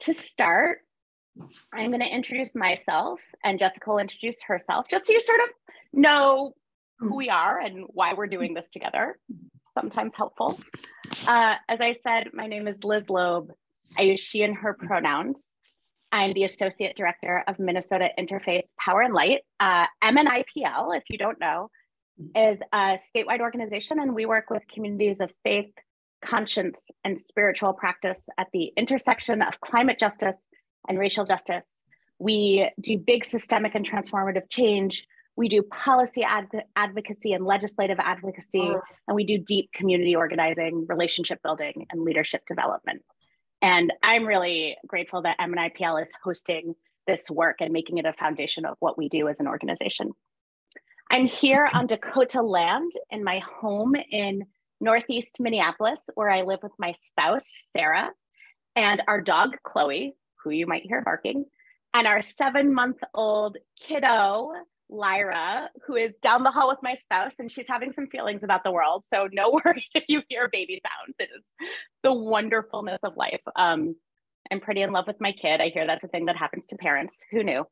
to start, I'm going to introduce myself, and Jessica will introduce herself, just so you sort of know who we are and why we're doing this together. Sometimes helpful. As I said, my name is Liz Loeb. I use she and her pronouns. I'm the Associate Director of Minnesota Interfaith Power and Light. MNIPL, if you don't know, is a statewide organization, and we work with communities of faith, conscience, and spiritual practice at the intersection of climate justice and racial justice. We do big systemic and transformative change. We do policy advocacy and legislative advocacy, and we do deep community organizing, relationship building, and leadership development. And I'm really grateful that MNIPL is hosting this work and making it a foundation of what we do as an organization. I'm here on Dakota land in my home in Northeast Minneapolis, where I live with my spouse, Sarah, and our dog, Chloe, who you might hear barking, and our 7-month-old kiddo, Lyra, who is down the hall with my spouse, and she's having some feelings about the world. So no worries if you hear baby sounds. It is the wonderfulness of life. I'm pretty in love with my kid. I hear that's a thing that happens to parents. Who knew?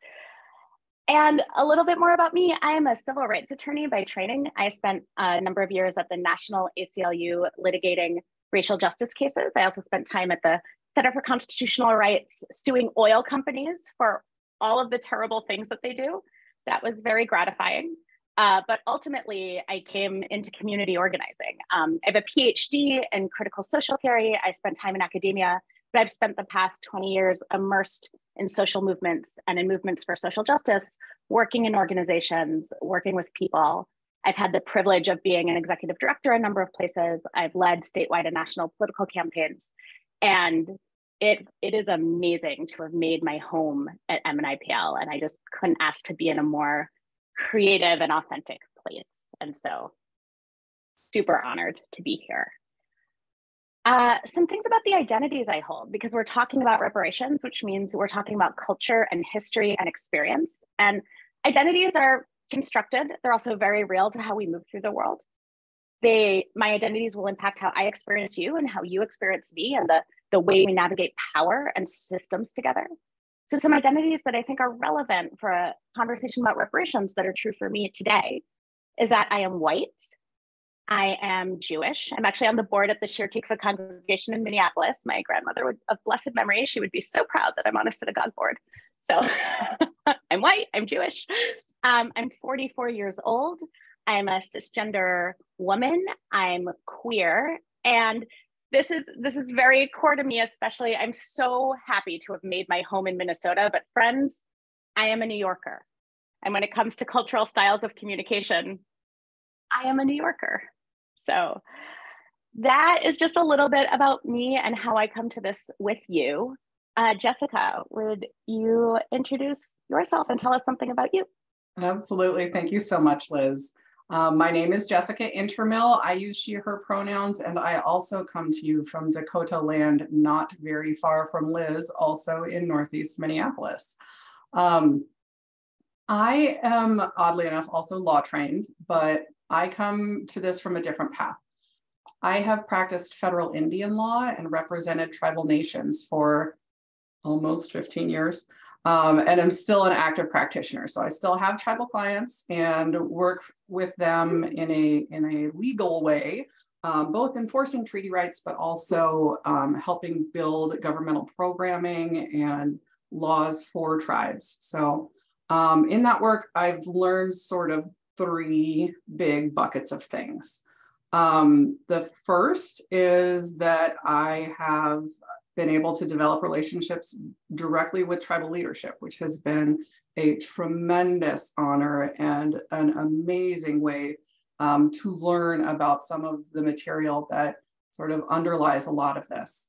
And a little bit more about me. I am a civil rights attorney by training. I spent a number of years at the National ACLU litigating racial justice cases. I also spent time at the Center for Constitutional Rights suing oil companies for all of the terrible things that they do. That was very gratifying. But ultimately, I came into community organizing. I have a PhD in critical social theory. I spent time in academia, but I've spent the past 20 years immersed in social movements and in movements for social justice, working in organizations, working with people. I've had the privilege of being an executive director in a number of places. I've led statewide and national political campaigns. And it is amazing to have made my home at MNIPL. And I just couldn't ask to be in a more creative and authentic place. And so super honored to be here. Some things about the identities I hold, because we're talking about reparations, which means we're talking about culture and history and experience. And identities are constructed. They're also very real to how we move through the world. My identities will impact how I experience you and how you experience me, and the way we navigate power and systems together. So some identities that I think are relevant for a conversation about reparations that are true for me today is that I am white. I am Jewish. I'm actually on the board at the Shir Tikva congregation in Minneapolis. My grandmother of blessed memory, she would be so proud that I'm on a synagogue board. So I'm white, I'm Jewish. I'm 44 years old. I'm a cisgender woman. I'm queer. And this is very core to me, especially. I'm so happy to have made my home in Minnesota, but friends, I am a New Yorker. And when it comes to cultural styles of communication, I am a New Yorker. So that is just a little bit about me and how I come to this with you. Jessica, would you introduce yourself and tell us something about you? Absolutely. Thank you so much, Liz. My name is Jessica Intermill. I use she, her pronouns, and I also come to you from Dakota land, not very far from Liz, also in Northeast Minneapolis. I am, oddly enough, also law trained, but I come to this from a different path. I have practiced federal Indian law and represented tribal nations for almost 15 years. And I'm still an active practitioner. So I still have tribal clients and work with them in a legal way, both enforcing treaty rights, but also helping build governmental programming and laws for tribes. So in that work, I've learned sort of 3 big buckets of things. The first is that I have been able to develop relationships directly with tribal leadership, which has been a tremendous honor and an amazing way to learn about some of the material that sort of underlies a lot of this.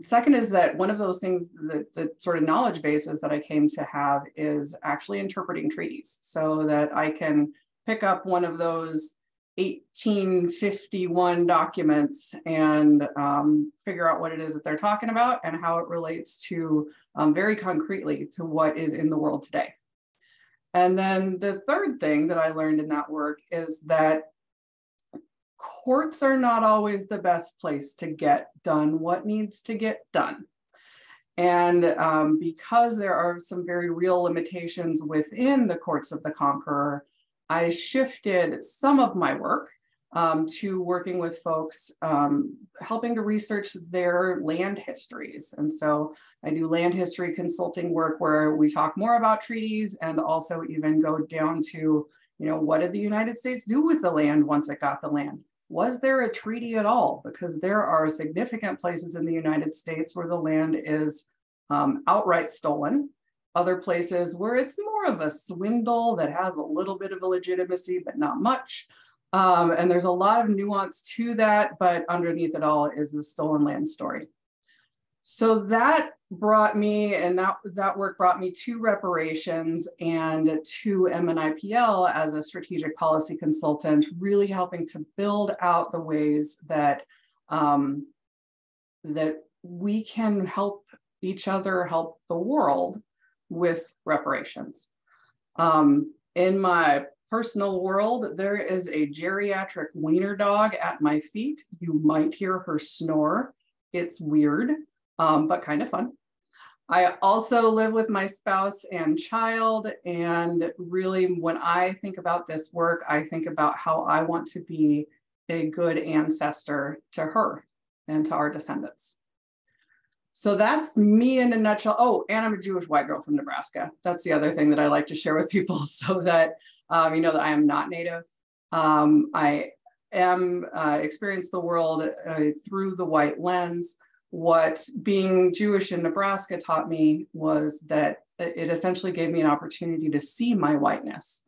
Second is that one of those things, the sort of knowledge bases that I came to have is actually interpreting treaties, so that I can pick up one of those 1851 documents and figure out what it is that they're talking about and how it relates to very concretely to what is in the world today. And then the third thing that I learned in that work is that courts are not always the best place to get done what needs to get done. And because there are some very real limitations within the courts of the conqueror, I shifted some of my work to working with folks, helping to research their land histories. And so I do land history consulting work where we talk more about treaties and also even go down to, what did the United States do with the land once it got the land? Was there a treaty at all? Because there are significant places in the United States where the land is outright stolen. Other places where it's more of a swindle that has a little bit of a legitimacy, but not much. And there's a lot of nuance to that, but underneath it all is the stolen land story. So that brought me, and that work brought me to reparations and to MNIPL as a strategic policy consultant, really helping to build out the ways that, that we can help each other, help the world with reparations. In my personal world, there is a geriatric wiener dog at my feet. You might hear her snore. It's weird, but kind of fun. I also live with my spouse and child. And really, when I think about this work, I think about how I want to be a good ancestor to her and to our descendants. So that's me in a nutshell. Oh, and I'm a Jewish white girl from Nebraska. That's the other thing that I like to share with people so that you know that I am not Native. I am experience the world through the white lens. What being Jewish in Nebraska taught me was that it essentially gave me an opportunity to see my whiteness,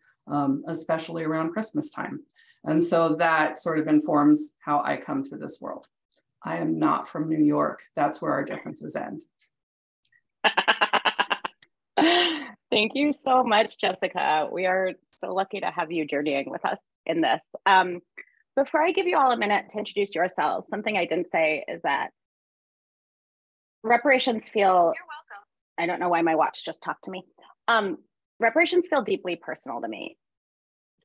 especially around Christmas time. And so that sort of informs how I come to this world. I am not from New York. That's where our differences end. Thank you so much, Jessica. We are so lucky to have you journeying with us in this. Before I give you all a minute to introduce yourselves, something I didn't say is that reparations feel, you're welcome. I don't know why my watch just talked to me. Reparations feel deeply personal to me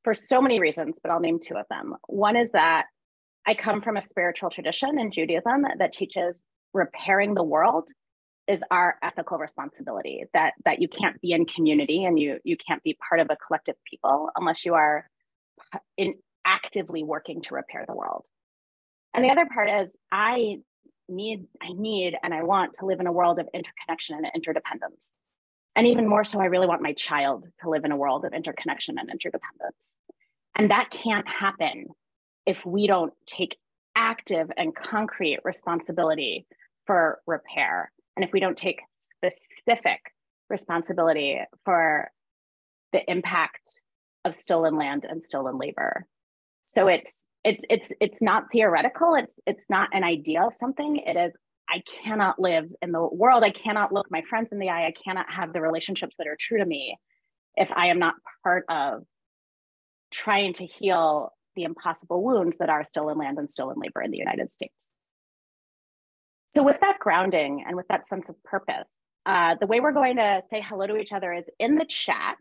for so many reasons, but I'll name two of them. One is that I come from a spiritual tradition in Judaism that teaches repairing the world is our ethical responsibility, that you can't be in community and you can't be part of a collective people unless you are actively working to repair the world. And the other part is I need and I want to live in a world of interconnection and interdependence. And even more so, I really want my child to live in a world of interconnection and interdependence. And that can't happen if we don't take active and concrete responsibility for repair, and if we don't take specific responsibility for the impact of stolen land and stolen labor. So it's not theoretical. It's not an idea of something. It is, I cannot live in the world. I cannot look my friends in the eye. I cannot have the relationships that are true to me if I am not part of trying to heal the impossible wounds that are stolen land and stolen labor in the United States. So with that grounding and with that sense of purpose, the way we're going to say hello to each other is in the chat,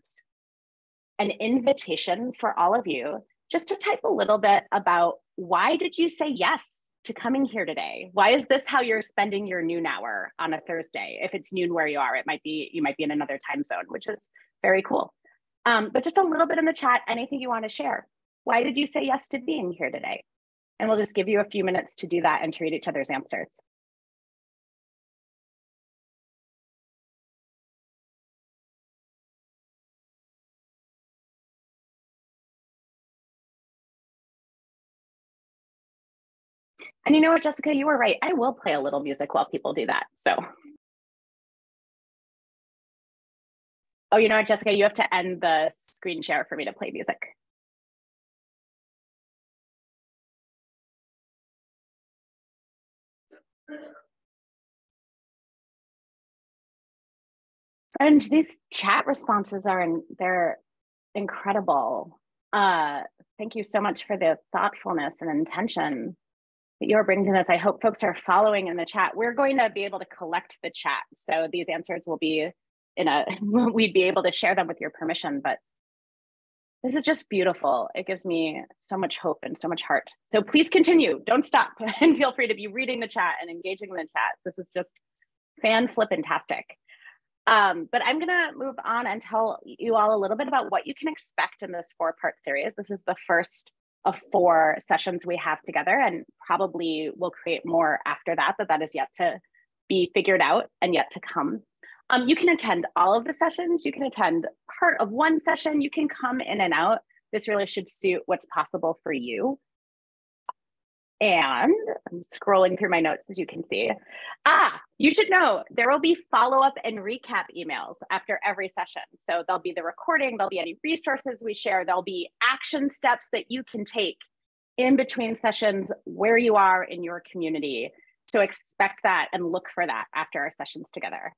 an invitation for all of you just to type a little bit about why did you say yes to coming here today? Why is this how you're spending your noon hour on a Thursday? If it's noon where you are, you might be in another time zone, which is very cool. But just a little bit in the chat, anything you want to share. Why did you say yes to being here today? And we'll just give you a few minutes to do that and to read each other's answers. And you know what, Jessica, you were right. I will play a little music while people do that, so. Oh, you know what, Jessica, you have to end the screen share for me to play music. And these chat responses they're incredible. Thank you so much for the thoughtfulness and intention that you're bringing to this. I hope folks are following in the chat. We're going to be able to collect the chat. So these answers will be we'd be able to share them with your permission, but this is just beautiful. It gives me so much hope and so much heart. So please continue, don't stop, and feel free to be reading the chat and engaging in the chat. This is just Fan-flippantastic. But I'm gonna move on and tell you all a little bit about what you can expect in this 4-part series. This is the first of 4 sessions we have together, and probably we'll create more after that, but that is yet to be figured out and yet to come. You can attend all of the sessions. You can attend part of one session. You can come in and out. This really should suit what's possible for you. And I'm scrolling through my notes, as you can see. You should know there will be follow-up and recap emails after every session. So there'll be the recording, there'll be any resources we share, there'll be action steps that you can take in between sessions where you are in your community. So expect that and look for that after our sessions together.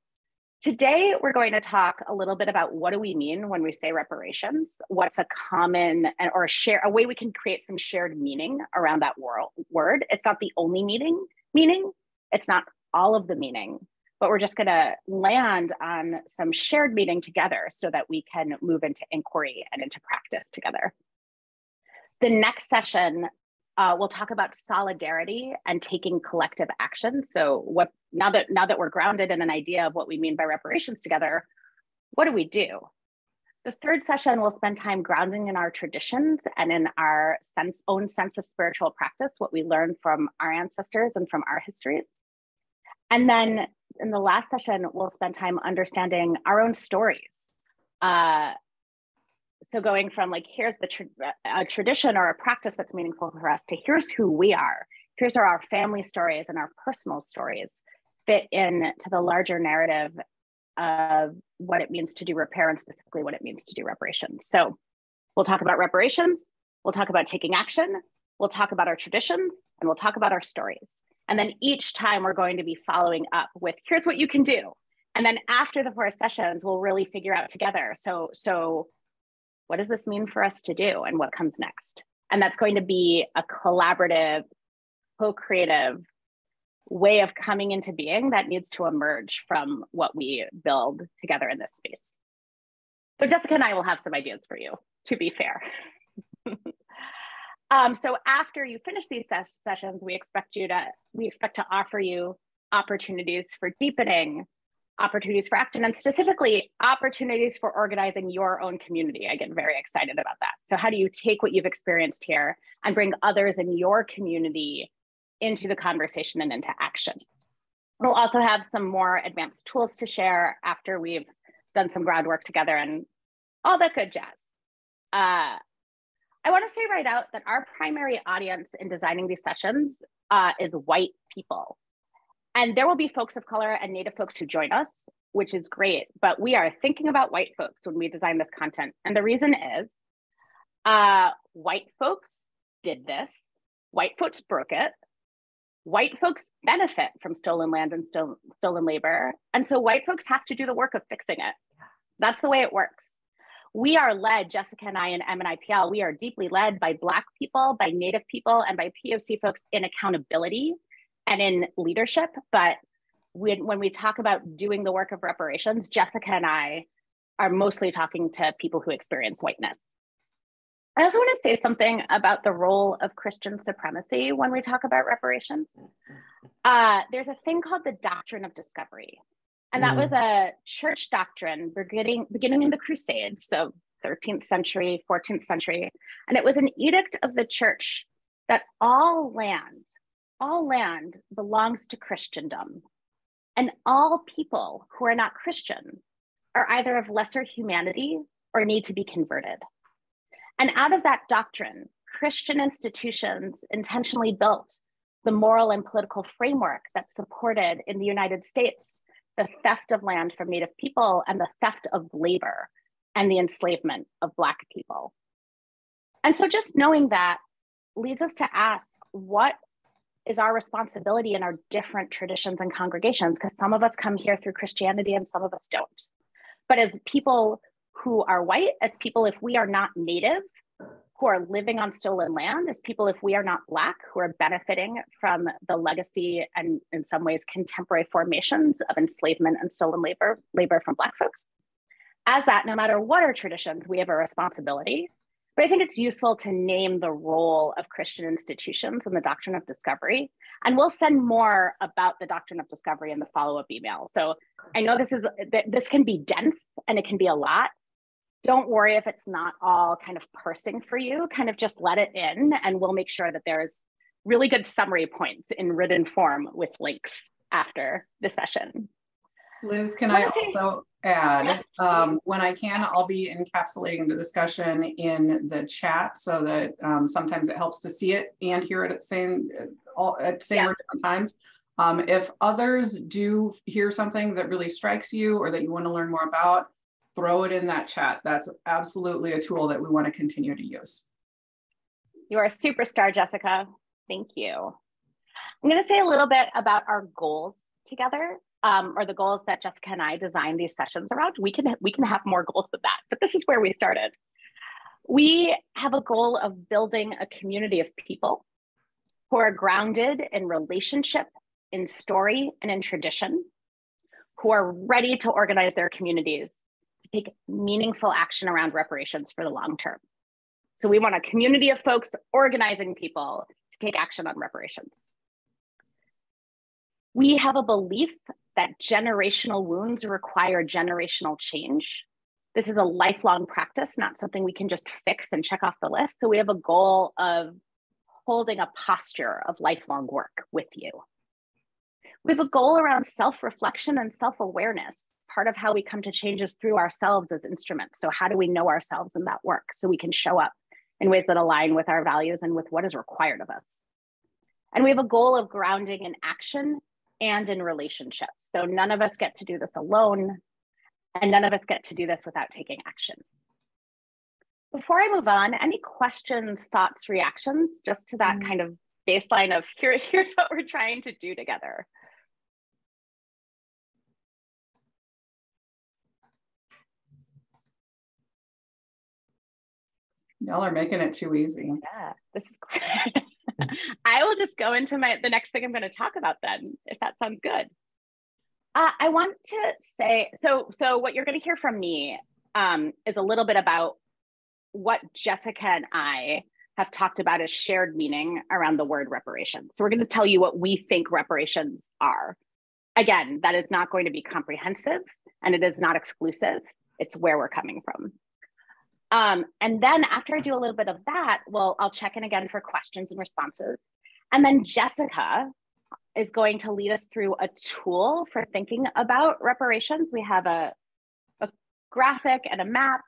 Today, we're going to talk a little bit about what do we mean when we say reparations, what's a common or a way we can create some shared meaning around that word. It's not the only meaning, it's not all of the meaning, but we're just gonna land on some shared meaning together so that we can move into inquiry and into practice together. The next session, we'll talk about solidarity and taking collective action. So now that we're grounded in an idea of what we mean by reparations together, what do we do? The third session, we'll spend time grounding in our traditions and in our own sense of spiritual practice, what we learned from our ancestors and from our histories. And then in the last session, we'll spend time understanding our own stories. So going from like, here's a tradition or a practice that's meaningful for us to here's who we are. Here's our family stories and our personal stories fit into the larger narrative of what it means to do repair and specifically what it means to do reparations. So we'll talk about reparations, we'll talk about taking action, we'll talk about our traditions, and we'll talk about our stories. And then each time we're going to be following up with here's what you can do. And then after the 4 sessions, we'll really figure out together. So what does this mean for us to do and what comes next? And that's going to be a collaborative, co-creative way of coming into being that needs to emerge from what we build together in this space. So Jessica and I will have some ideas for you, to be fair. So after you finish these sessions, we expect to offer you opportunities for deepening, opportunities for action, and specifically opportunities for organizing your own community. I get very excited about that. So how do you take what you've experienced here and bring others in your community into the conversation and into action? We'll also have some more advanced tools to share after we've done some groundwork together and all that good jazz. I want to say right out that our primary audience in designing these sessions is white people. And there will be folks of color and Native folks who join us, which is great, but we are thinking about white folks when we design this content. And the reason is white folks did this, white folks broke it, white folks benefit from stolen land and stolen labor. And so white folks have to do the work of fixing it. That's the way it works. We are led, Jessica and I in MNIPL, we are deeply led by Black people, by Native people, and by POC folks in accountability and in leadership. But when we talk about doing the work of reparations, Jessica and I are mostly talking to people who experience whiteness. I also want to say something about the role of Christian supremacy when we talk about reparations. There's a thing called the doctrine of discovery. And that was a church doctrine beginning in the Crusades, so 13th century, 14th century. And it was an edict of the church that all land belongs to Christendom. And all people who are not Christian are either of lesser humanity or need to be converted. And out of that doctrine, Christian institutions intentionally built the moral and political framework that supported in the United States the theft of land from Native people and the theft of labor and the enslavement of Black people. And so just knowing that leads us to ask, what is our responsibility in our different traditions and congregations? Because some of us come here through Christianity and some of us don't. But as people who are white, as people, if we are not Native, who are living on stolen land, as people, if we are not Black, who are benefiting from the legacy and in some ways contemporary formations of enslavement and stolen labor from Black folks. As that, no matter what our traditions, we have a responsibility But I think it's useful to name the role of Christian institutions in the doctrine of discovery. And we'll send more about the doctrine of discovery in the follow-up email. So I know this can be dense and it can be a lot. Don't worry if it's not all kind of parsing for you, kind of just let it in, and we'll make sure that there's really good summary points in written form with links after the session. Liz, can I also add, when I can, I'll be encapsulating the discussion in the chat so that sometimes it helps to see it and hear it at the same or different times. If others do hear something that really strikes you or that you want to learn more about, throw it in that chat. That's absolutely a tool that we want to continue to use. You are a superstar, Jessica. Thank you. I'm going to say a little bit about our goals together, or the goals that Jessica and I designed these sessions around. We can have more goals than that, but this is where we started. We have a goal of building a community of people who are grounded in relationship, in story, and in tradition, who are ready to organize their communities to take meaningful action around reparations for the long term. So we want a community of folks organizing people to take action on reparations. We have a belief that generational wounds require generational change. This is a lifelong practice, not something we can just fix and check off the list. So we have a goal of holding a posture of lifelong work with you. We have a goal around self-reflection and self-awareness. Part of how we come to change is through ourselves as instruments. So how do we know ourselves in that work so we can show up in ways that align with our values and with what is required of us? And we have a goal of grounding in action and in relationships. So none of us get to do this alone, and none of us get to do this without taking action. Before I move on, any questions, thoughts, reactions, just to that kind of baseline of here's what we're trying to do together. Y'all are making it too easy. Yeah, this is great. I will just go into the next thing I'm going to talk about then, if that sounds good. I want to say, so what you're going to hear from me is a little bit about what Jessica and I have talked about as shared meaning around the word reparations. So we're going to tell you what we think reparations are. Again, that is not going to be comprehensive and it is not exclusive. It's where we're coming from. And then after I do a little bit of that, well, I'll check in again for questions and responses. And then Jessica is going to lead us through a tool for thinking about reparations. We have a graphic and a map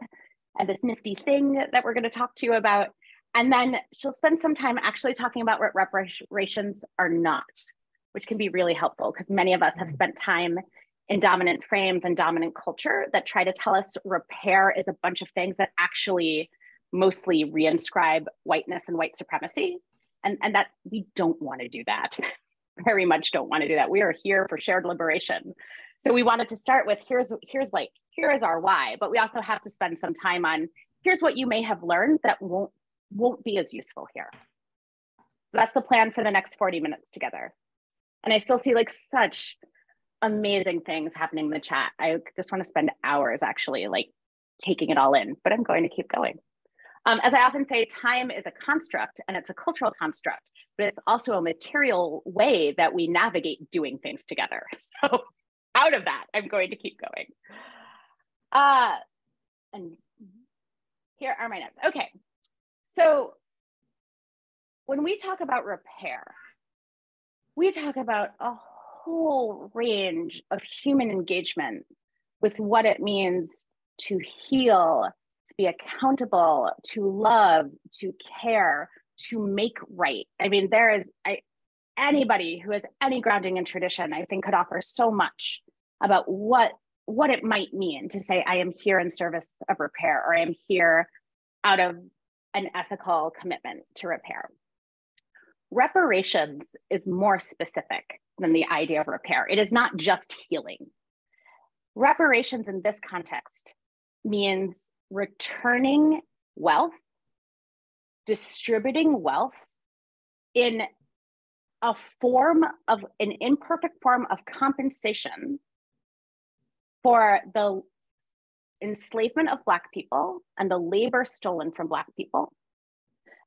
and this nifty thing that we're going to talk to you about. And then she'll spend some time actually talking about what reparations are not, which can be really helpful because many of us have spent time in dominant frames and dominant culture that try to tell us repair is a bunch of things that actually mostly reinscribe whiteness and white supremacy. And that we don't want to do that. Very much don't want to do that. We are here for shared liberation. So we wanted to start with here is our why, but we also have to spend some time on here's what you may have learned that won't be as useful here. So that's the plan for the next 40 minutes together. And I still see like such amazing things happening in the chat. I just want to spend hours actually like taking it all in, but I'm going to keep going. As I often say, time is a construct and it's a cultural construct, but it's also a material way that we navigate doing things together. So out of that, I'm going to keep going. And here are my notes. Okay, so when we talk about repair, we talk about a whole range of human engagement with what it means to heal, to be accountable, to love, to care, to make right. I mean, anybody who has any grounding in tradition, I think could offer so much about what it might mean to say, I am here in service of repair, or I am here out of an ethical commitment to repair. Reparations is more specific than the idea of repair. It is not just healing. Reparations in this context means returning wealth, distributing wealth in an imperfect form of compensation for the enslavement of Black people and the labor stolen from Black people,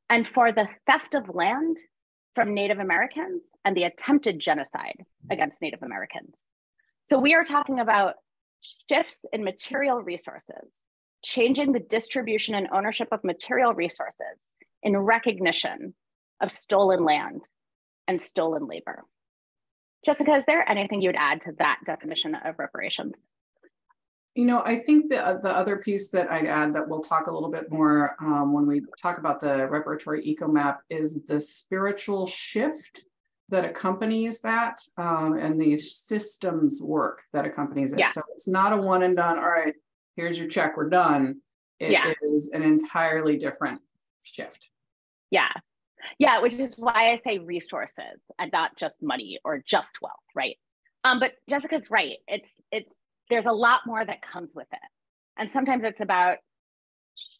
and for the theft of land from Native Americans and the attempted genocide against Native Americans. So we are talking about shifts in material resources, changing the distribution and ownership of material resources in recognition of stolen land and stolen labor. Jessica, is there anything you would add to that definition of reparations? You know, I think the other piece that I'd add that we'll talk a little bit more when we talk about the Reparatory Eco Map is the spiritual shift that accompanies that and the systems work that accompanies it. Yeah. So it's not a one and done, all right, here's your check, we're done. It is an entirely different shift. Yeah. Yeah, which is why I say resources and not just money or just wealth, right? But Jessica's right. There's a lot more that comes with it. And sometimes it's about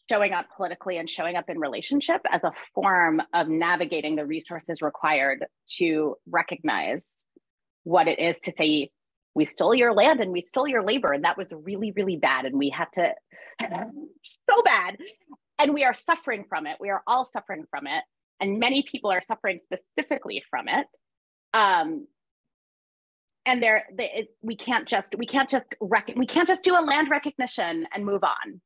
showing up politically and showing up in relationship as a form of navigating the resources required to recognize what it is to say, we stole your land and we stole your labor, and that was really, really bad. And we had to, so bad. And we are suffering from it. We are all suffering from it. And many people are suffering specifically from it. And we can't just do a land recognition and move on.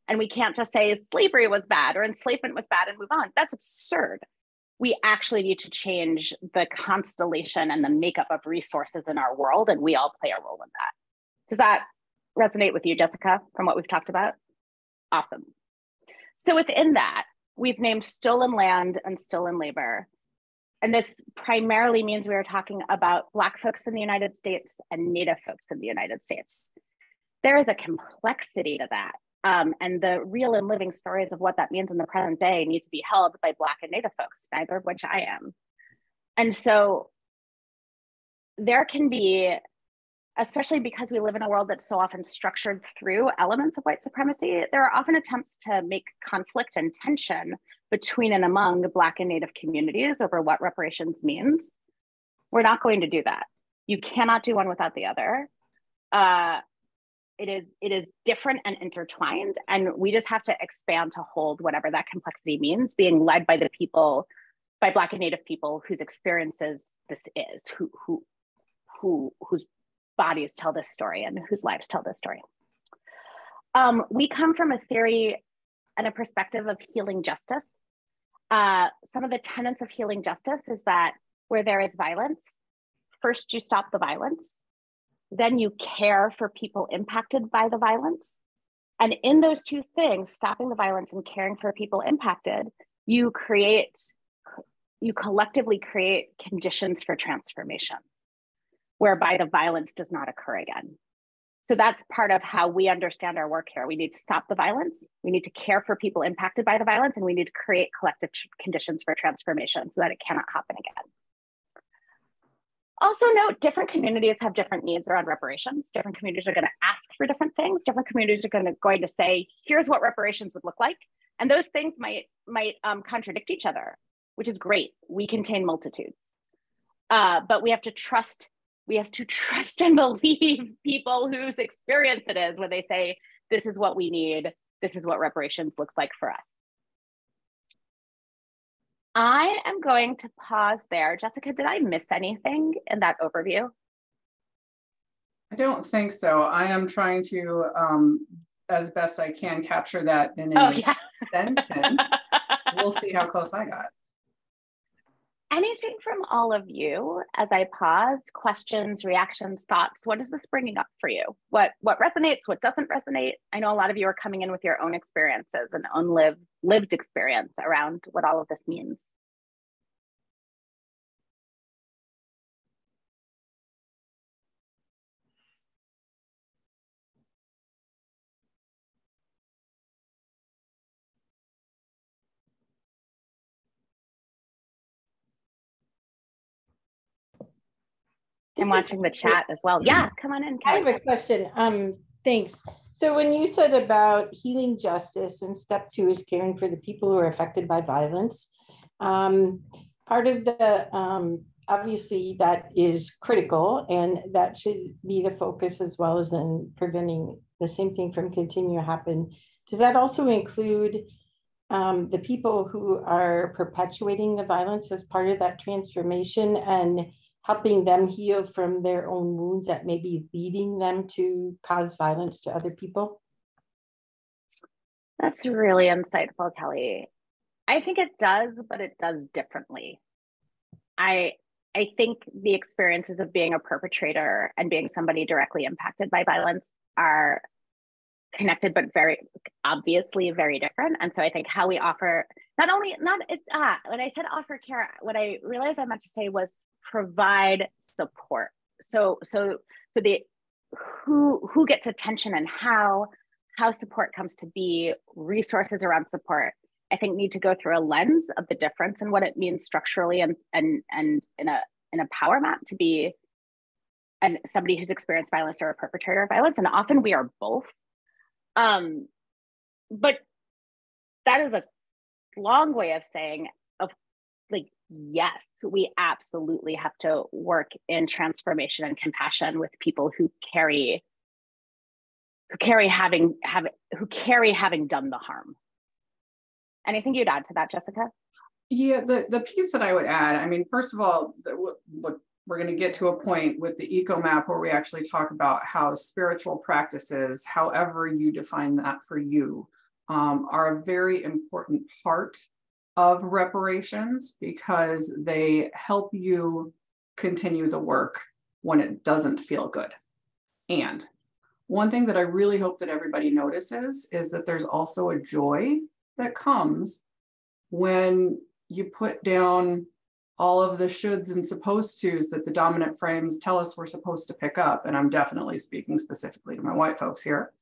And we can't just say slavery was bad or enslavement was bad and move on. That's absurd. We actually need to change the constellation and the makeup of resources in our world, and we all play a role in that. Does that resonate with you, Jessica, from what we've talked about? Awesome. So within that, we've named stolen land and stolen labor. And this primarily means we are talking about Black folks in the United States and Native folks in the United States. There is a complexity to that. And the real and living stories of what that means in the present day need to be held by Black and Native folks, neither of which I am. And so there can be, especially because we live in a world that's so often structured through elements of white supremacy, there are often attempts to make conflict and tension between and among the Black and Native communities over what reparations means. We're not going to do that. You cannot do one without the other. It is different and intertwined, and we just have to expand to hold whatever that complexity means, being led by the people, by Black and Native people whose experiences this is, whose bodies tell this story and whose lives tell this story. We come from a theory and a perspective of healing justice. Some of the tenets of healing justice is that where there is violence, first you stop the violence, then you care for people impacted by the violence. And in those two things, stopping the violence and caring for people impacted, you collectively create conditions for transformation, whereby the violence does not occur again. So that's part of how we understand our work here. We need to stop the violence, we need to care for people impacted by the violence, and we need to create collective conditions for transformation so that it cannot happen again. Also note, different communities have different needs around reparations. Different communities are going to ask for different things. Different communities are going to say, here's what reparations would look like. And those things might contradict each other, which is great. We contain multitudes. But we have to trust and believe people whose experience it is when they say, this is what we need, this is what reparations looks like for us. I am going to pause there. Jessica, did I miss anything in that overview? I don't think so. I am trying to, as best I can, capture that in a sentence. We'll see how close I got. Anything from all of you as I pause? Questions, reactions, thoughts? What is this bringing up for you? What resonates? What doesn't resonate? I know a lot of you are coming in with your own experiences and own lived experience around what all of this means. I'm watching the chat as well. Yeah, come on in, Kelly. I have a question. Thanks. So when you said about healing justice and step 2 is caring for the people who are affected by violence, part of the obviously that is critical, and that should be the focus, as well as in preventing the same thing from continuing to happen. Does that also include the people who are perpetuating the violence as part of that transformation, and helping them heal from their own wounds that may be leading them to cause violence to other people? That's really insightful, Kelly. I think it does, but it does differently. I think the experiences of being a perpetrator and being somebody directly impacted by violence are connected, but very obviously very different. And so I think how we offer, when I said offer care, what I realized I meant to say was provide support. So for the who gets attention and how support comes to be, resources around support, I think need to go through a lens of the difference and what it means structurally and in a power map to be somebody who's experienced violence or a perpetrator of violence. And often we are both. But that is a long way of saying, yes, we absolutely have to work in transformation and compassion with people who carry having done the harm. Anything you'd add to that, Jessica? Yeah, the piece that I would add, I mean, first of all, look, we're going to get to a point with the Eco Map where we actually talk about how spiritual practices, however you define that for you, are a very important part of reparations, because they help you continue the work when it doesn't feel good. And one thing that I really hope that everybody notices is that there's also a joy that comes when you put down all of the shoulds and supposed tos that the dominant frames tell us we're supposed to pick up. And I'm definitely speaking specifically to my white folks here.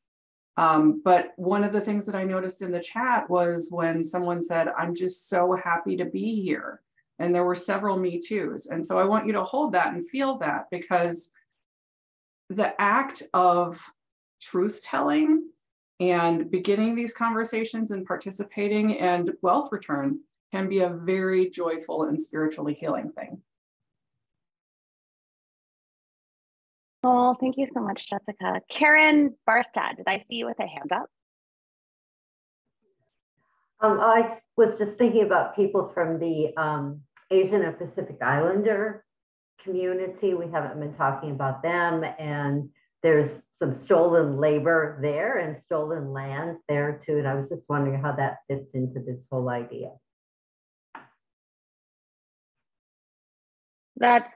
But one of the things that I noticed in the chat was when someone said, I'm just so happy to be here. And there were several Me Too's. And so I want you to hold that and feel that, because the act of truth telling and beginning these conversations and participating and wealth return can be a very joyful and spiritually healing thing. Oh, thank you so much, Jessica. Karen Barstad, did I see you with a hand up? I was just thinking about people from the Asian and Pacific Islander community. We haven't been talking about them, and there's some stolen labor there and stolen land there too. And I was just wondering how that fits into this whole idea. That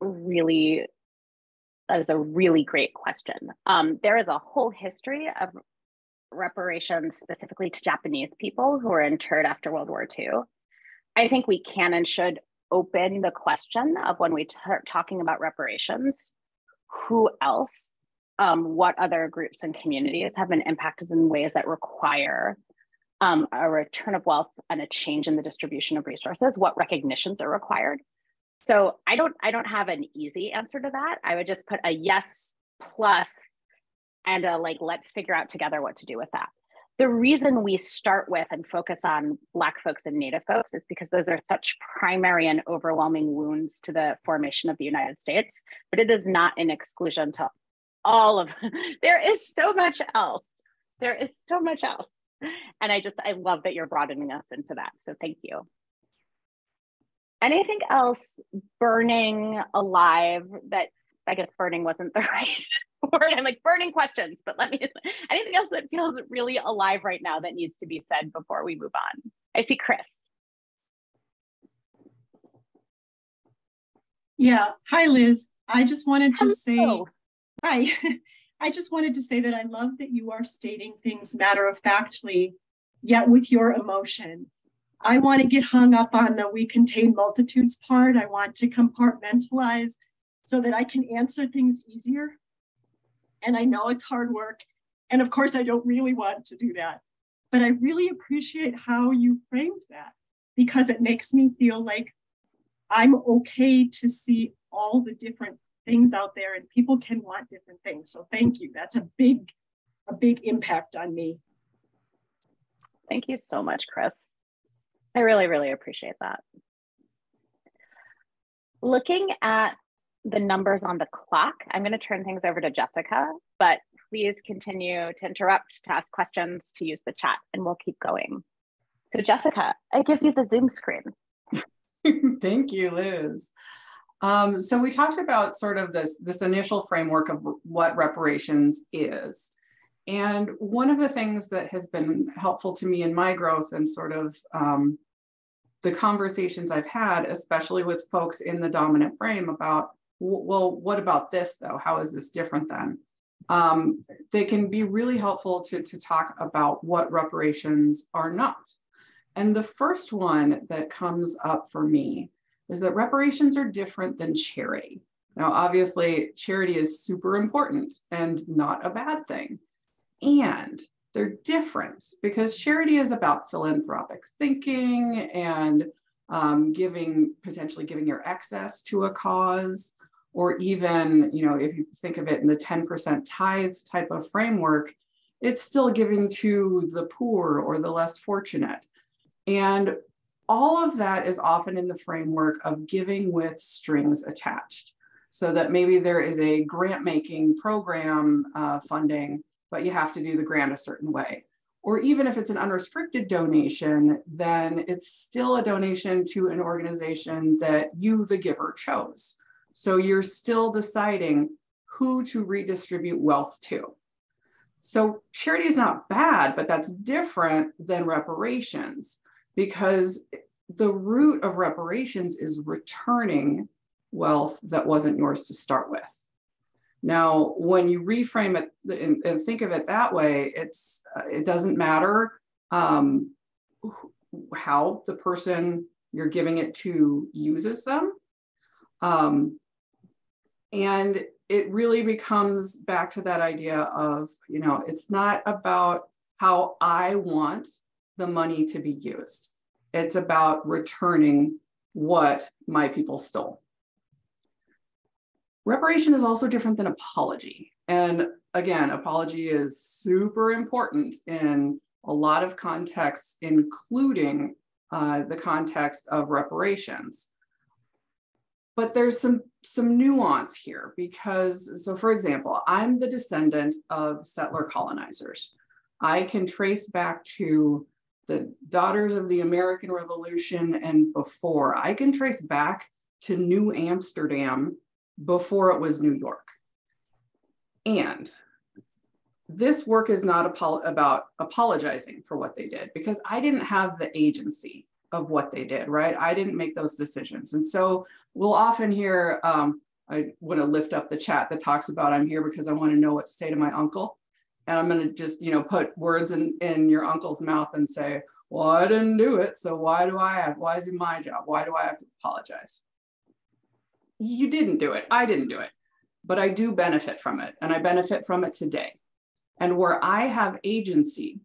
is a really great question. There is a whole history of reparations specifically to Japanese people who were interned after World War II. I think we can and should open the question of, when we start talking about reparations, who else, what other groups and communities have been impacted in ways that require a return of wealth and a change in the distribution of resources, what recognitions are required. So I don't have an easy answer to that. I would just put a yes plus and a let's figure out together what to do with that. The reason we start with and focus on Black folks and Native folks is because those are such primary and overwhelming wounds to the formation of the United States, but it is not an exclusion to all of, there is so much else. There is so much else. And I love that you're broadening us into that. So thank you. Anything else burning alive that, I guess burning wasn't the right word. I'm like burning questions, but anything else that feels really alive right now that needs to be said before we move on? I see Chris. Yeah, hi Liz. I just wanted to say, hi. I just wanted to say that I love that you are stating things matter-of-factly, yet with your emotion. I want to get hung up on the we contain multitudes part. I want to compartmentalize so that I can answer things easier. And I know it's hard work. And of course, I don't really want to do that. But I really appreciate how you framed that, because it makes me feel like I'm okay to see all the different things out there, and people can want different things. So thank you. That's a big impact on me. Thank you so much, Chris. I really, really appreciate that. Looking at the numbers on the clock, I'm going to turn things over to Jessica, but please continue to interrupt, to ask questions, to use the chat, and we'll keep going. So Jessica, I give you the Zoom screen. Thank you, Liz. So we talked about sort of this initial framework of what reparations is. And one of the things that has been helpful to me in my growth and sort of the conversations I've had, especially with folks in the dominant frame about, well, what about this though? How is this different then? They can be really helpful to talk about what reparations are not. And the first one that comes up for me is that reparations are different than charity. Now, obviously, charity is super important and not a bad thing. And they're different because charity is about philanthropic thinking and potentially giving your excess to a cause, or even, if you think of it in the 10% tithe type of framework, it's still giving to the poor or the less fortunate. And all of that is often in the framework of giving with strings attached. So that maybe there is a grant making program funding, but you have to do the grant a certain way. Or even if it's an unrestricted donation, then it's still a donation to an organization that you, the giver, chose. So you're still deciding who to redistribute wealth to. So charity is not bad, but that's different than reparations, because the root of reparations is returning wealth that wasn't yours to start with. Now, when you reframe it and think of it that way, it doesn't matter how the person you're giving it to uses them. And it really becomes back to that idea of, it's not about how I want the money to be used. It's about returning what my people stole. Reparation is also different than apology. And again, apology is super important in a lot of contexts, including the context of reparations. But there's some nuance here because, so for example, I'm the descendant of settler colonizers. I can trace back to the daughters of the American Revolution and before. I can trace back to New Amsterdam before it was New York. And this work is not about apologizing for what they did, because I didn't have the agency of what they did, right? I didn't make those decisions. And so we'll often hear, I want to lift up the chat that talks about, I'm here because I want to know what to say to my uncle. And I'm going to just, put words in your uncle's mouth and say, well, I didn't do it. So why is it my job? Why do I have to apologize? You didn't do it. I didn't do it, but I do benefit from it. And I benefit from it today. And where I have agency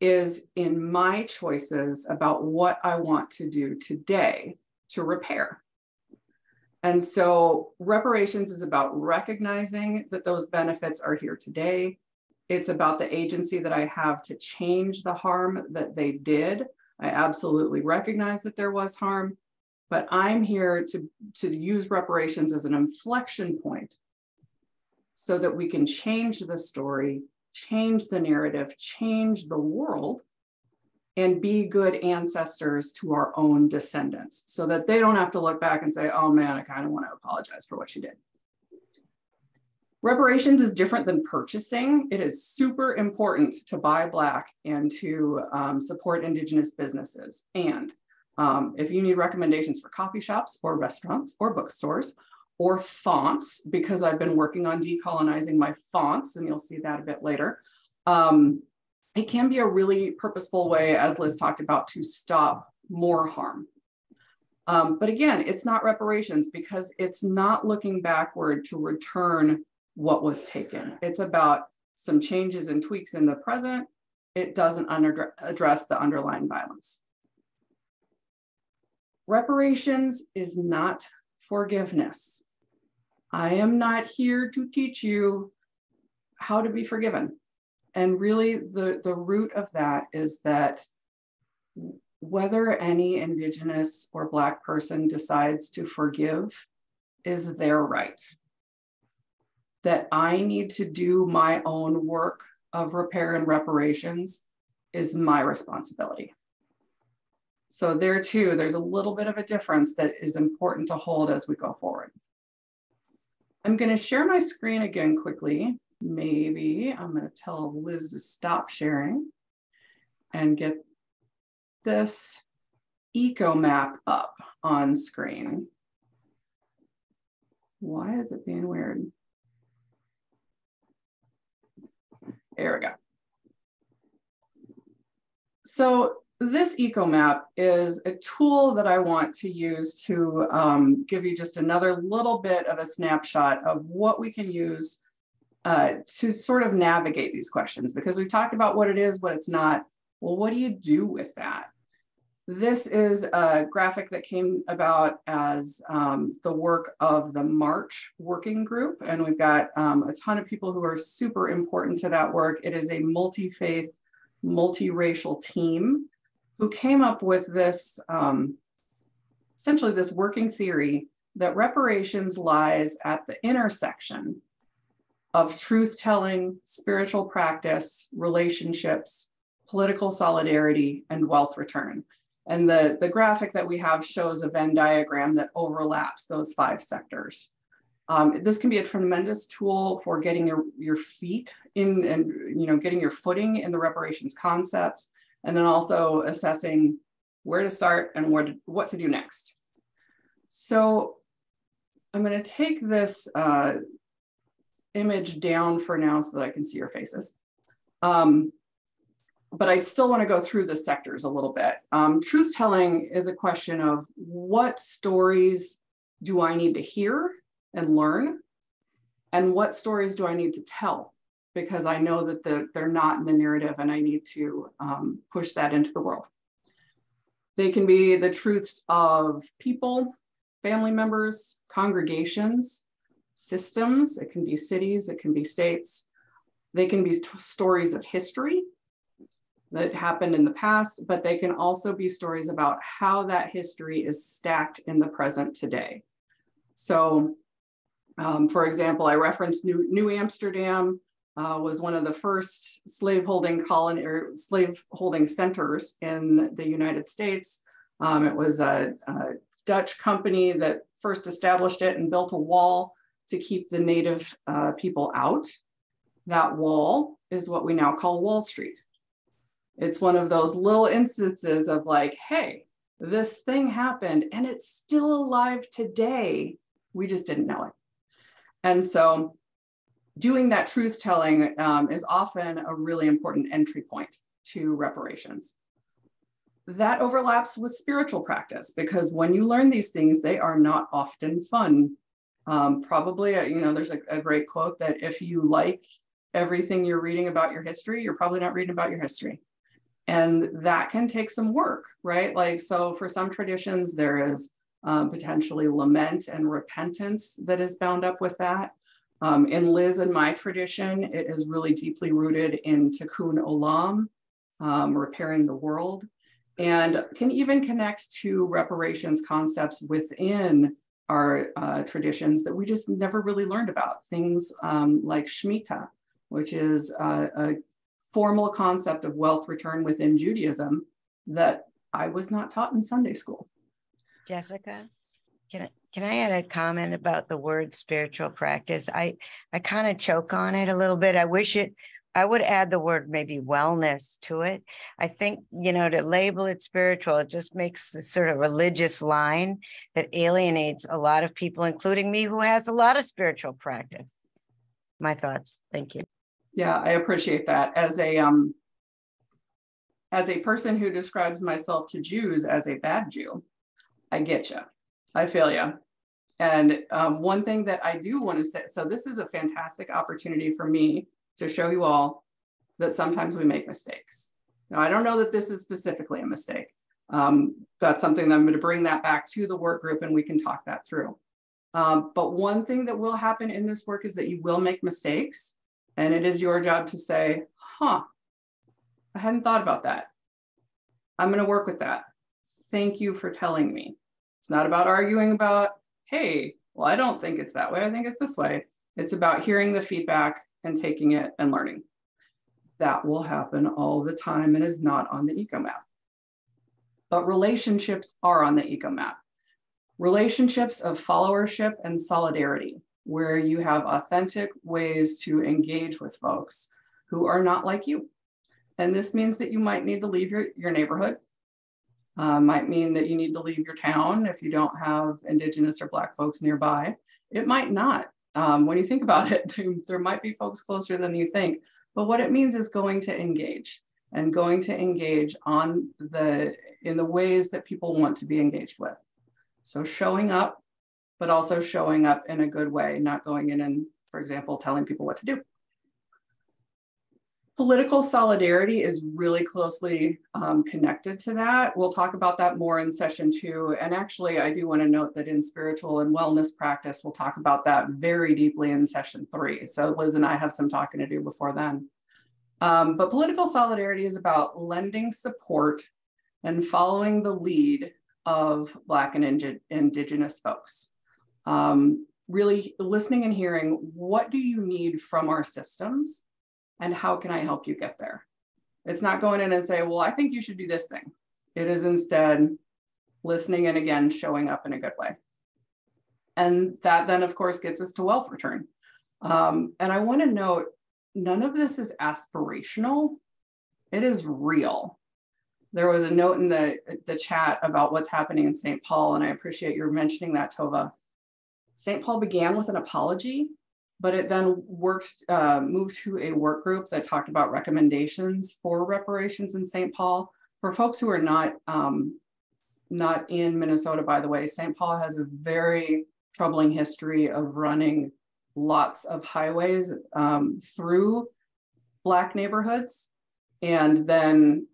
is in my choices about what I want to do today to repair. And so reparations is about recognizing that those benefits are here today. It's about the agency that I have to change the harm that they did. I absolutely recognize that there was harm, but I'm here to use reparations as an inflection point so that we can change the story, change the narrative, change the world, and be good ancestors to our own descendants so that they don't have to look back and say, oh man, I kind of want to apologize for what she did. Reparations is different than purchasing. It is super important to buy Black and to support Indigenous businesses. And if you need recommendations for coffee shops or restaurants or bookstores or fonts, because I've been working on decolonizing my fonts, and you'll see that a bit later, it can be a really purposeful way, as Liz talked about, to stop more harm. But again, it's not reparations because it's not looking backward to return what was taken. It's about some changes and tweaks in the present. It doesn't address the underlying violence. Reparations is not forgiveness. I am not here to teach you how to be forgiven. And really the root of that is that whether any Indigenous or Black person decides to forgive is their right. That I need to do my own work of repair and reparations is my responsibility. So there too, there's a little bit of a difference that is important to hold as we go forward. I'm going to share my screen again quickly. Maybe I'm going to tell Liz to stop sharing and get this eco map up on screen. Why is it being weird? There we go. So this eco map is a tool that I want to use to give you just another little bit of a snapshot of what we can use to sort of navigate these questions, because we've talked about what it is, what it's not. Well, what do you do with that? This is a graphic that came about as the work of the March working group. And we've got a ton of people who are super important to that work. It is a multi-faith, multiracial team who came up with this, essentially this working theory that reparations lies at the intersection of truth-telling, spiritual practice, relationships, political solidarity, and wealth return. And the graphic that we have shows a Venn diagram that overlaps those 5 sectors. This can be a tremendous tool for getting your feet in and getting your footing in the reparations concepts, and then also assessing where to start and what to do next. So I'm going to take this image down for now so that I can see your faces. But I still want to go through the sectors a little bit. Truth-telling is a question of what stories do I need to hear and learn, and what stories do I need to tell? Because I know that they're not in the narrative and I need to push that into the world. They can be the truths of people, family members, congregations, systems. It can be cities, it can be states. They can be stories of history that happened in the past, but they can also be stories about how that history is stacked in the present today. So, for example, I referenced New Amsterdam was one of the first slaveholding colony or slaveholding centers in the United States. It was a Dutch company that first established it and built a wall to keep the native people out. That wall is what we now call Wall Street. It's one of those little instances of like, hey, this thing happened and it's still alive today. We just didn't know it. And so doing that truth telling is often a really important entry point to reparations. That overlaps with spiritual practice, because when you learn these things, they are not often fun. Probably, there's a great quote that if you like everything you're reading about your history, you're probably not reading about your history. And that can take some work, right? Like, so for some traditions, there is potentially lament and repentance that is bound up with that. In Liz and my tradition, it is really deeply rooted in Tikkun Olam, repairing the world, and can even connect to reparations concepts within our traditions that we just never really learned about. Things like Shemitah, which is a formal concept of wealth return within Judaism that I was not taught in Sunday school. Jessica, can I add a comment about the word spiritual practice? I kind of choke on it a little bit. I would add the word maybe wellness to it. I think, to label it spiritual, it just makes this sort of religious line that alienates a lot of people, including me, who has a lot of spiritual practice. My thoughts. Thank you. Yeah, I appreciate that. As a person who describes myself to Jews as a bad Jew, I get you. I feel you. And one thing that I do want to say, so this is a fantastic opportunity for me to show you all that sometimes we make mistakes. Now, I don't know that this is specifically a mistake. That's something that I'm going to bring that back to the work group and we can talk that through. But one thing that will happen in this work is that you will make mistakes. And it is your job to say, I hadn't thought about that. I'm going to work with that. thank you for telling me. It's not about arguing about, hey, well, I don't think it's that way. I think it's this way. It's about hearing the feedback and taking it and learning. That will happen all the time and is not on the Eco Map. But relationships are on the Eco Map. Relationships of followership and solidarity, where you have authentic ways to engage with folks who are not like you. And this means that you might need to leave your neighborhood. Might mean that you need to leave your town if you don't have Indigenous or Black folks nearby. It might not. When you think about it, there might be folks closer than you think. But what it means is going to engage, and going to engage in the ways that people want to be engaged with. So showing up, but also showing up in a good way, not going in and, for example, telling people what to do. Political solidarity is really closely connected to that. We'll talk about that more in session 2. And actually, I do want to note that in spiritual and wellness practice, we'll talk about that very deeply in session 3. So Liz and I have some talking to do before then. But political solidarity is about lending support and following the lead of Black and Indigenous folks. Really listening and hearing, what do you need from our systems? And how can I help you get there? It's not going in and say, well, I think you should do this thing. It is instead listening and, again, showing up in a good way. And that then, of course, gets us to wealth return. And I want to note, none of this is aspirational. It is real. There was a note in the chat about what's happening in St. Paul, and I appreciate your mentioning that, Tova. St. Paul began with an apology, but it then moved to a work group that talked about recommendations for reparations in St. Paul. For folks who are not in Minnesota, by the way, St. Paul has a very troubling history of running lots of highways through Black neighborhoods, and then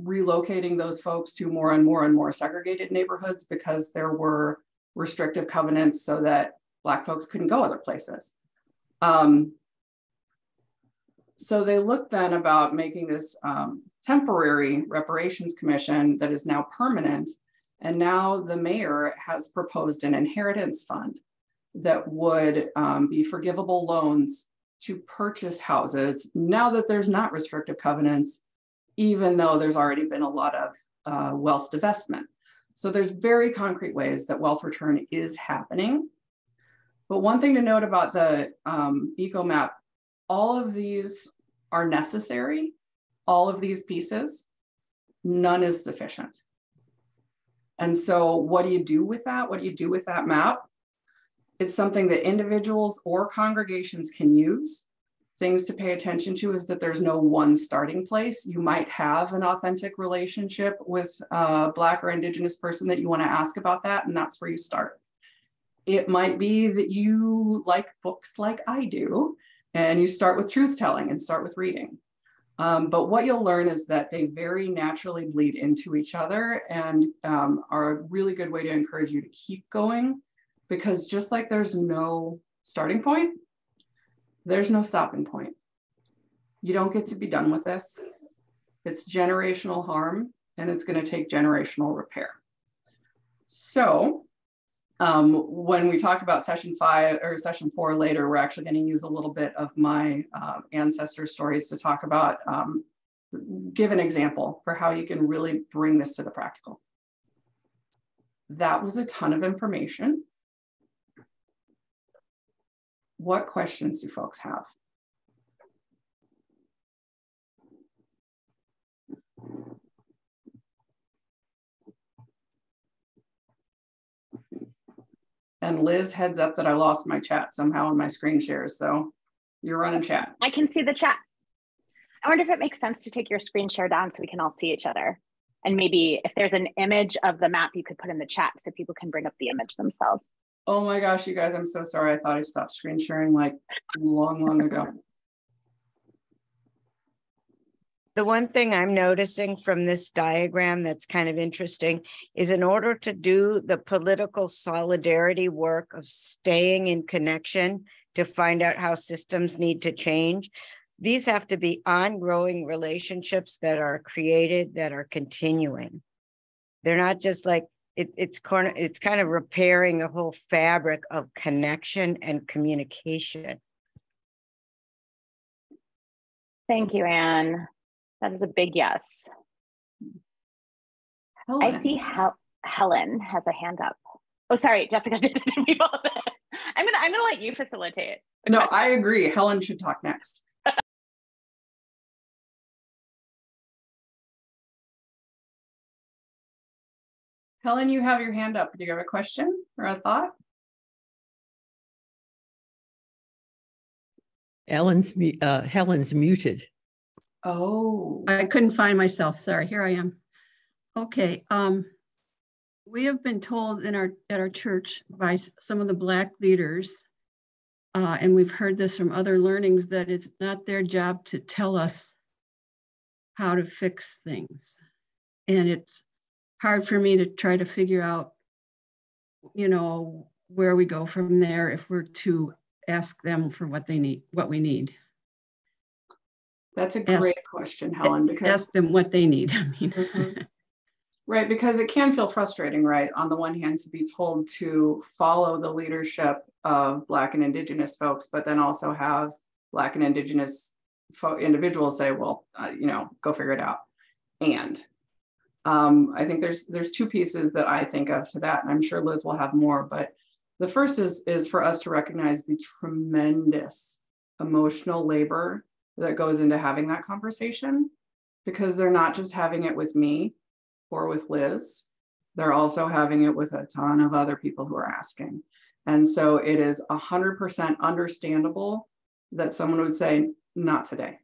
relocating those folks to more and more segregated neighborhoods because there were restrictive covenants so that Black folks couldn't go other places. So they looked then about making this temporary reparations commission that is now permanent. And now the mayor has proposed an inheritance fund that would be forgivable loans to purchase houses now that there's not restrictive covenants, even though there's already been a lot of wealth divestment. So there's very concrete ways that wealth return is happening. But one thing to note about the Eco Map, all of these are necessary, all of these pieces, none is sufficient. And so what do you do with that? What do you do with that map? It's something that individuals or congregations can use. Things to pay attention to is that there's no one starting place. You might have an authentic relationship with a Black or Indigenous person that you want to ask about that, and that's where you start. It might be that you like books like I do, and you start with truth telling and start with reading. But what you'll learn is that they very naturally bleed into each other and are a really good way to encourage you to keep going, because just like there's no starting point, there's no stopping point. You don't get to be done with this. It's generational harm, and it's going to take generational repair. So when we talk about session 5 or session 4 later, we're actually going to use a little bit of my ancestor stories to talk about, give an example for how you can really bring this to the practical. That was a ton of information. What questions do folks have? And Liz, heads up that I lost my chat somehow in my screen shares, so you're running chat. I can see the chat. I wonder if it makes sense to take your screen share down so we can all see each other. And maybe if there's an image of the map you could put in the chat so people can bring up the image themselves. Oh my gosh, you guys, I'm so sorry. I thought I stopped screen sharing like long ago. The one thing I'm noticing from this diagram that's kind of interesting is in order to do the political solidarity work of staying in connection to find out how systems need to change, these have to be ongoing relationships that are created, that are continuing. They're not just like, it's kind of repairing the whole fabric of connection and communication. Thank you, Anne. That is a big yes. Helen. I see Helen has a hand up. Oh, sorry, Jessica. I'm gonna let you facilitate. No, question. I agree. Helen should talk next. Helen, you have your hand up. Do you have a question or a thought? Helen's muted. Oh. I couldn't find myself. Sorry, here I am. Okay. We have been told at our church by some of the Black leaders, and we've heard this from other learnings, that it's not their job to tell us how to fix things. And it's hard for me to try to figure out, you know, where we go from there if we're to ask them for what they need, what we need. That's a great question, Helen, because ask them what they need. I mean, right, because it can feel frustrating, right? On the one hand, to be told to follow the leadership of Black and Indigenous folks, but then also have Black and Indigenous individuals say, well, you know, go figure it out. And I think there's two pieces that I think of to that, and I'm sure Liz will have more, but the first is for us to recognize the tremendous emotional labor that goes into having that conversation, because they're not just having it with me or with Liz, they're also having it with a ton of other people who are asking. And so it is 100% understandable that someone would say, not today.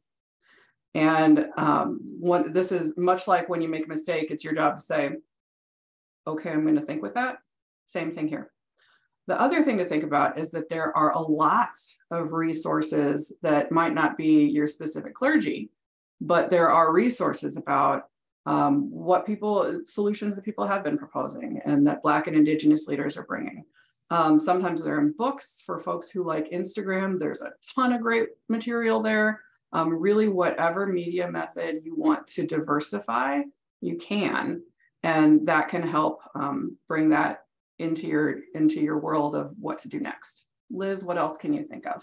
And this is much like when you make a mistake, it's your job to say, okay, I'm going to think with that. Same thing here. The other thing to think about is that there are a lot of resources that might not be your specific clergy, but there are resources about solutions that people have been proposing and that Black and Indigenous leaders are bringing. Sometimes they're in books for folks who like Instagram. There's a ton of great material there. Really, whatever media method you want to diversify, you can, and that can help bring that into your world of what to do next. Liz, what else can you think of?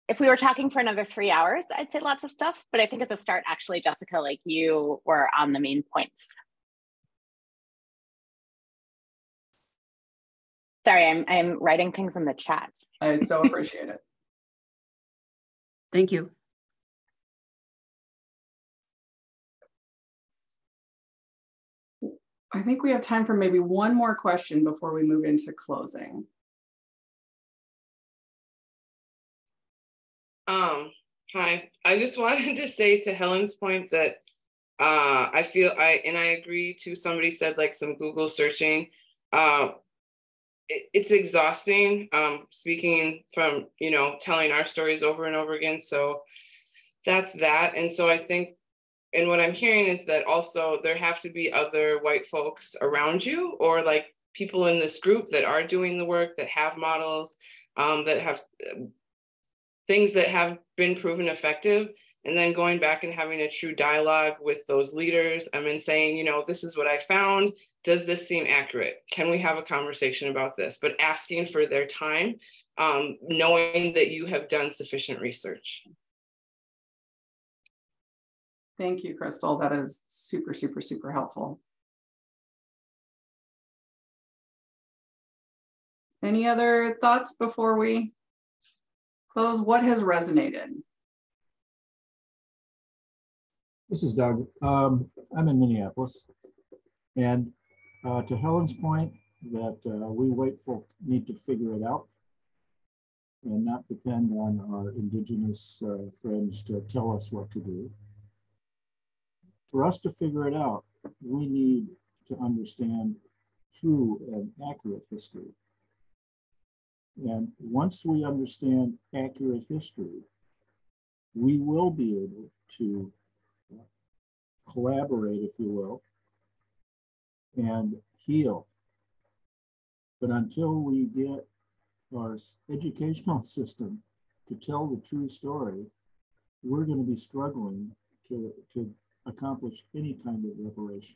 If we were talking for another 3 hours, I'd say lots of stuff, but I think at the start, actually, Jessica, like you were on the main points. Sorry, I'm writing things in the chat. I so appreciate it. Thank you. I think we have time for maybe one more question before we move into closing. Hi, I just wanted to say to Helen's point that I feel I agree to somebody said like some Google searching. It's exhausting speaking from, you know, telling our stories over and over again. So that's that. And so I think, and what I'm hearing is that also there have to be other white folks around you, or like people in this group that are doing the work, that have models, that have things that have been proven effective, and then going back and having a true dialogue with those leaders and saying, you know, this is what I found. Does this seem accurate? Can we have a conversation about this? But asking for their time, knowing that you have done sufficient research. Thank you, Crystal. That is super, super, super helpful. Any other thoughts before we close? What has resonated? This is Doug. I'm in Minneapolis. And to Helen's point that we white folk need to figure it out and not depend on our Indigenous friends to tell us what to do. For us to figure it out, we need to understand true and accurate history. And once we understand accurate history, we will be able to collaborate, if you will, and heal. But until we get our educational system to tell the true story, we're going to be struggling to accomplish any kind of reparation.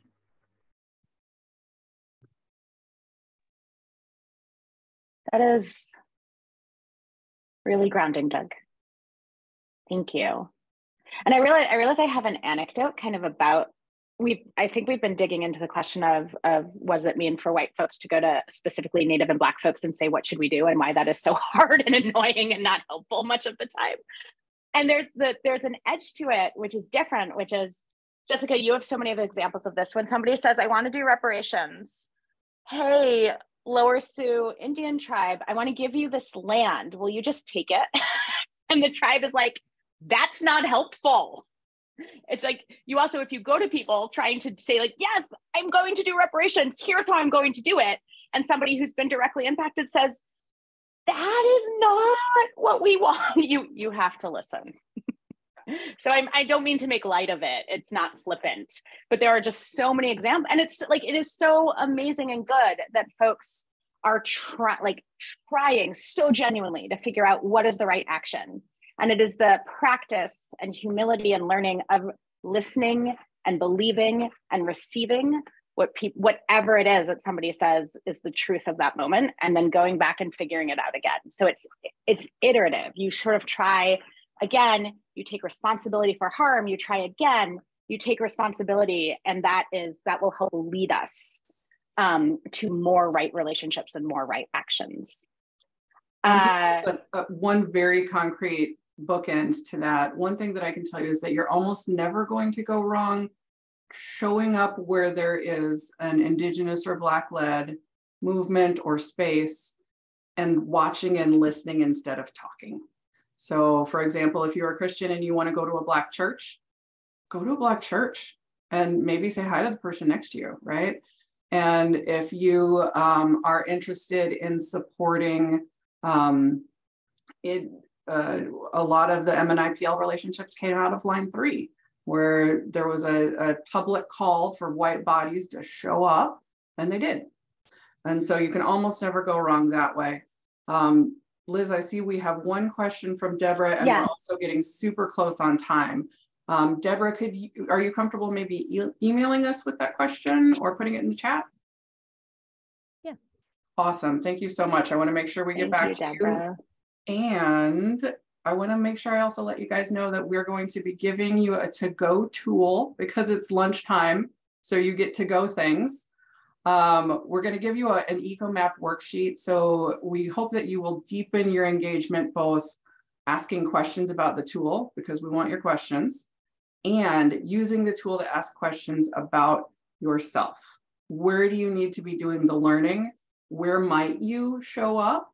That is really grounding, Doug. Thank you. And I realize I have an anecdote kind of about, I think we've been digging into the question of what does it mean for white folks to go to specifically Native and Black folks and say, what should we do, and why that is so hard and annoying and not helpful much of the time. And there's an edge to it, which is different, which is, Jessica, you have so many of the examples of this. When somebody says, I want to do reparations, hey, Lower Sioux Indian tribe, I want to give you this land. Will you just take it? And the tribe is like, that's not helpful. It's like, you also, if you go to people trying to say like, yes, I'm going to do reparations, here's how I'm going to do it. And somebody who's been directly impacted says, that is not what we want. You have to listen. So I don't mean to make light of it. It's not flippant, but there are just so many examples. And it's like, it is so amazing and good that folks are trying so genuinely to figure out what is the right action. And it is the practice and humility and learning of listening and believing and receiving whatever it is that somebody says is the truth of that moment, and then going back and figuring it out again. So it's iterative. You sort of try again, you take responsibility for harm, you try again, you take responsibility, and that will help lead us to more right relationships and more right actions. One very concrete bookend to that. One thing that I can tell you is that you're almost never going to go wrong showing up where there is an Indigenous or Black-led movement or space and watching and listening instead of talking. So for example, if you're a Christian and you want to go to a Black church, go to a Black church and maybe say hi to the person next to you, right? And if you are interested in supporting a lot of the MNIPL relationships came out of line 3, where there was a public call for white bodies to show up, and they did. And so you can almost never go wrong that way. Liz, I see we have one question from Deborah, and we're also getting super close on time. Deborah, are you comfortable maybe emailing us with that question or putting it in the chat? Yeah. Awesome, thank you so much. I wanna make sure we get back to you. And I wanna make sure I also let you guys know that we're going to be giving you a to-go tool because it's lunchtime, so you get to go things. We're going to give you an Eco Map worksheet. So we hope that you will deepen your engagement, both asking questions about the tool, because we want your questions, and using the tool to ask questions about yourself. Where do you need to be doing the learning? Where might you show up?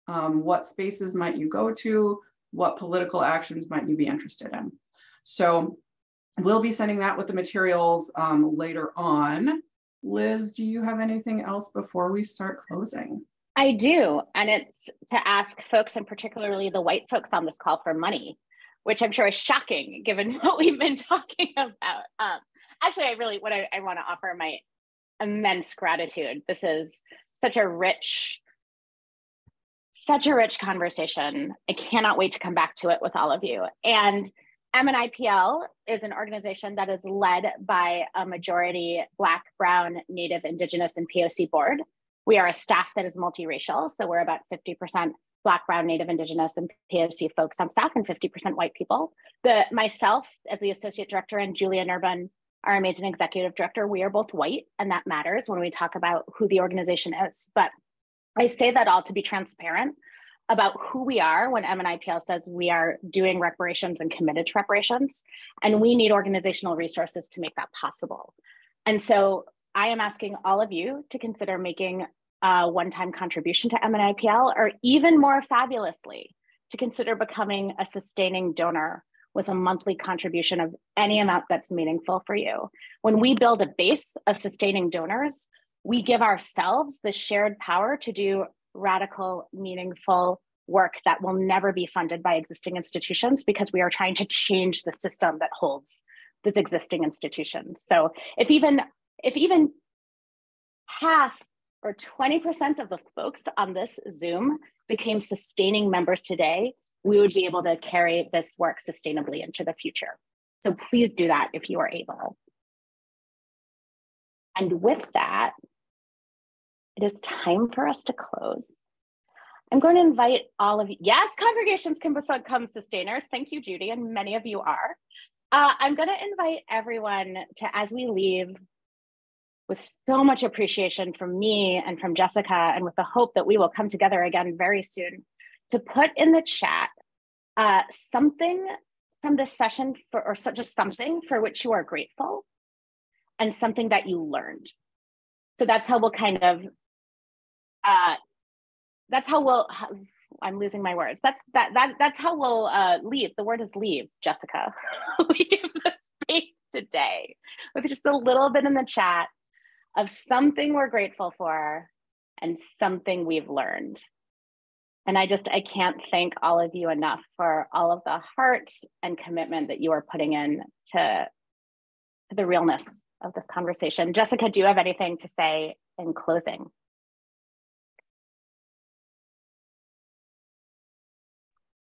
What spaces might you go to? What political actions might you be interested in? So we'll be sending that with the materials later on. Liz, do you have anything else before we start closing? I do, and it's to ask folks, and particularly the white folks on this call, for money, which I'm sure is shocking given what we've been talking about. Actually, I want to offer my immense gratitude. This is such a rich conversation. I cannot wait to come back to it with all of you. And MNIPL is an organization that is led by a majority Black, Brown, Native, Indigenous, and POC board. We are a staff that is multiracial, so we're about 50% Black, Brown, Native, Indigenous, and POC folks on staff, and 50% white people. Myself, as the associate director, and Julia Nurbin, our amazing executive director, we are both white, and that matters when we talk about who the organization is. But I say that all to be transparent about who we are when MNIPL says we are doing reparations and committed to reparations, and we need organizational resources to make that possible. And so I am asking all of you to consider making a one-time contribution to MNIPL, or even more fabulously, to consider becoming a sustaining donor with a monthly contribution of any amount that's meaningful for you. When we build a base of sustaining donors, we give ourselves the shared power to do radical, meaningful work that will never be funded by existing institutions, because we are trying to change the system that holds these existing institutions. So if even half or 20% of the folks on this Zoom became sustaining members today, we would be able to carry this work sustainably into the future. So please do that if you are able. And with that, it is time for us to close. I'm going to invite all of you. Yes, congregations can become sustainers. Thank you, Judy, and many of you are. I'm going to invite everyone to, as we leave, with so much appreciation from me and from Jessica, and with the hope that we will come together again very soon, to put in the chat something from this session, or just something for which you are grateful, and something that you learned. So that's how we'll kind of, that's how we'll, I'm losing my words. That's how we'll leave. The word is leave, Jessica. Leave the space today with just a little bit in the chat of something we're grateful for and something we've learned. And I can't thank all of you enough for all of the heart and commitment that you are putting in to the realness of this conversation. Jessica, do you have anything to say in closing?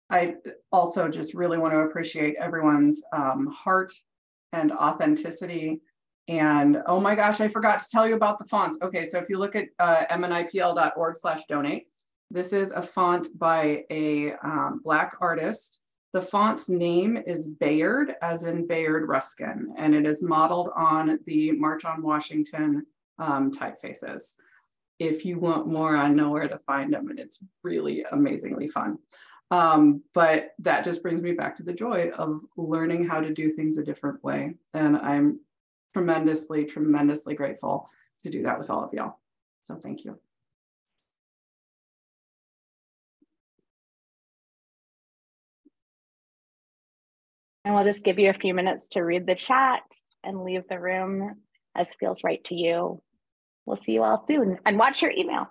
I also just really want to appreciate everyone's heart and authenticity. And oh my gosh, I forgot to tell you about the fonts. Okay, so if you look at MNIPL.org/donate, this is a font by a Black artist. The font's name is Bayard, as in Bayard Ruskin, and it is modeled on the March on Washington typefaces. If you want more, I know where to find them, and it's really amazingly fun. But that just brings me back to the joy of learning how to do things a different way. And I'm tremendously, tremendously grateful to do that with all of y'all. So thank you. And we'll just give you a few minutes to read the chat and leave the room as feels right to you. We'll see you all soon, and watch your email.